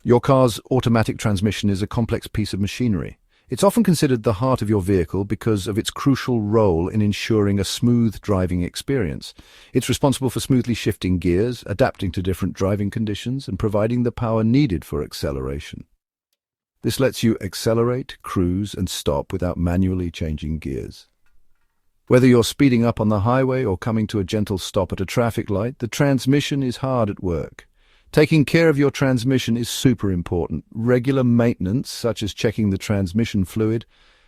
Your car's automatic transmission is a complex piece of machinery. It's often considered the heart of your vehicle because of its crucial role in ensuring a smooth driving experience. It's responsible for smoothly shifting gears, adapting to different driving conditions, and providing the power needed for acceleration. This lets you accelerate, cruise, and stop without manually changing gears. Whether you're speeding up on the highway or coming to a gentle stop at a traffic light, the transmission is hard at work. Taking care of your transmission is super important. Regular maintenance, such as checking the transmission fluid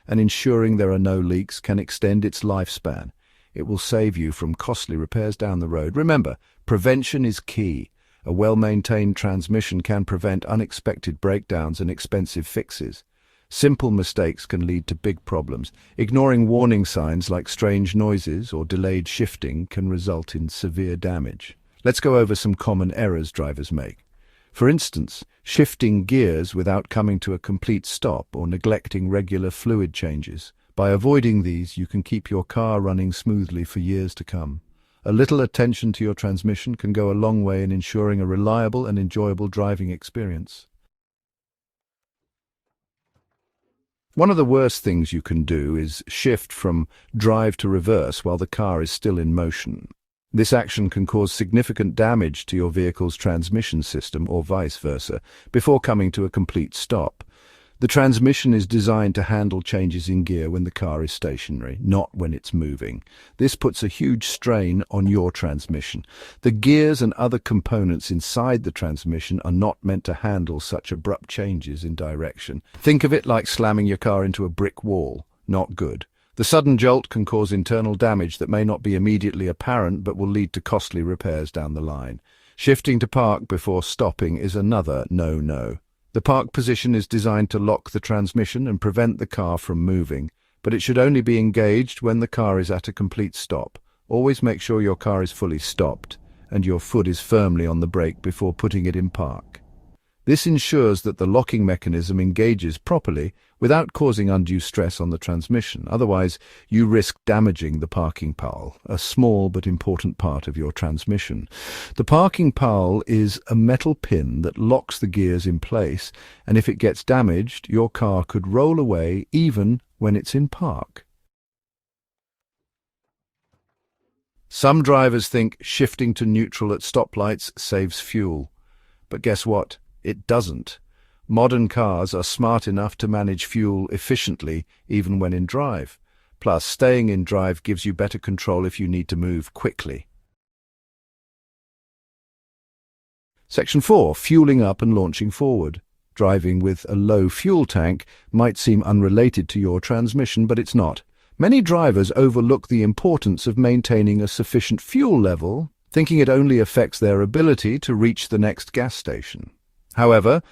and ensuring there are no leaks, can extend its lifespan. It will save you from costly repairs down the road. Remember, prevention is key. A well-maintained transmission can prevent unexpected breakdowns and expensive fixes. Simple mistakes can lead to big problems. Ignoring warning signs like strange noises or delayed shifting can result in severe damage. Let's go over some common errors drivers make. For instance, shifting gears without coming to a complete stop or neglecting regular fluid changes. By avoiding these, you can keep your car running smoothly for years to come. A little attention to your transmission can go a long way in ensuring a reliable and enjoyable driving experience. One of the worst things you can do is shift from drive to reverse while the car is still in motion. This action can cause significant damage to your vehicle's transmission system or vice versa before coming to a complete stop. The transmission is designed to handle changes in gear when the car is stationary, not when it's moving. This puts a huge strain on your transmission. The gears and other components inside the transmission are not meant to handle such abrupt changes in direction. Think of it like slamming your car into a brick wall. Not good. The sudden jolt can cause internal damage that may not be immediately apparent but will lead to costly repairs down the line. Shifting to park before stopping is another no-no. The park position is designed to lock the transmission and prevent the car from moving, but it should only be engaged when the car is at a complete stop. Always make sure your car is fully stopped and your foot is firmly on the brake before putting it in park. This ensures that the locking mechanism engages properly without causing undue stress on the transmission. Otherwise, you risk damaging the parking pole, a small but important part of your transmission. The parking pole is a metal pin that locks the gears in place, and if it gets damaged, your car could roll away even when it's in park. Some drivers think shifting to neutral at stoplights saves fuel. But guess what? It doesn't. Modern cars are smart enough to manage fuel efficiently even when in drive. Plus, staying in drive gives you better control if you need to move quickly. Section 4. Fueling up and launching forward. Driving with a low fuel tank might seem unrelated to your transmission, but it's not. Many drivers overlook the importance of maintaining a sufficient fuel level, thinking it only affects their ability to reach the next gas station. However,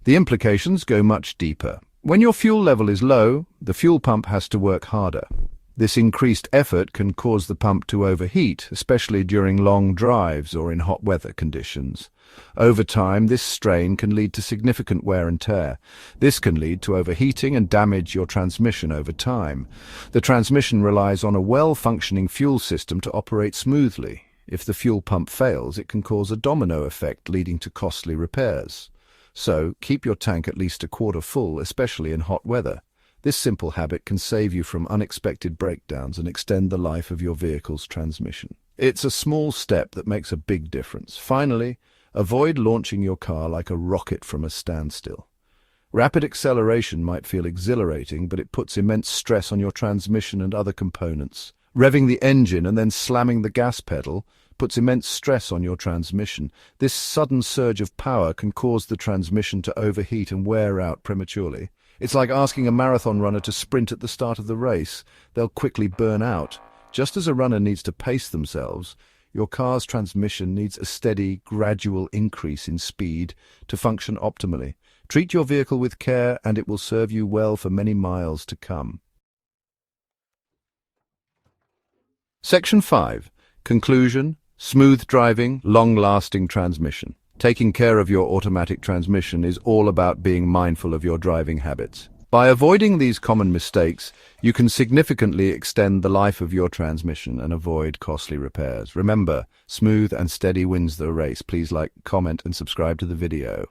the implications go much deeper. When your fuel level is low, the fuel pump has to work harder. This increased effort can cause the pump to overheat, especially during long drives or in hot weather conditions. Over time, this strain can lead to significant wear and tear. This can lead to overheating and damage your transmission over time. The transmission relies on a well-functioning fuel system to operate smoothly. If the fuel pump fails, it can cause a domino effect leading to costly repairs. So, keep your tank at least a quarter full, especially in hot weather. This simple habit can save you from unexpected breakdowns and extend the life of your vehicle's transmission. It's a small step that makes a big difference. Finally, avoid launching your car like a rocket from a standstill. Rapid acceleration might feel exhilarating, but it puts immense stress on your transmission and other components. Revving the engine and then slamming the gas pedal puts immense stress on your transmission. This sudden surge of power can cause the transmission to overheat and wear out prematurely. It's like asking a marathon runner to sprint at the start of the race. They'll quickly burn out. Just as a runner needs to pace themselves, your car's transmission needs a steady, gradual increase in speed to function optimally. Treat your vehicle with care and it will serve you well for many miles to come. Section 5. Conclusion. Smooth driving, long-lasting transmission. Taking care of your automatic transmission is all about being mindful of your driving habits. By avoiding these common mistakes, you can significantly extend the life of your transmission and avoid costly repairs. Remember, smooth and steady wins the race. Please like, comment, and subscribe to the video.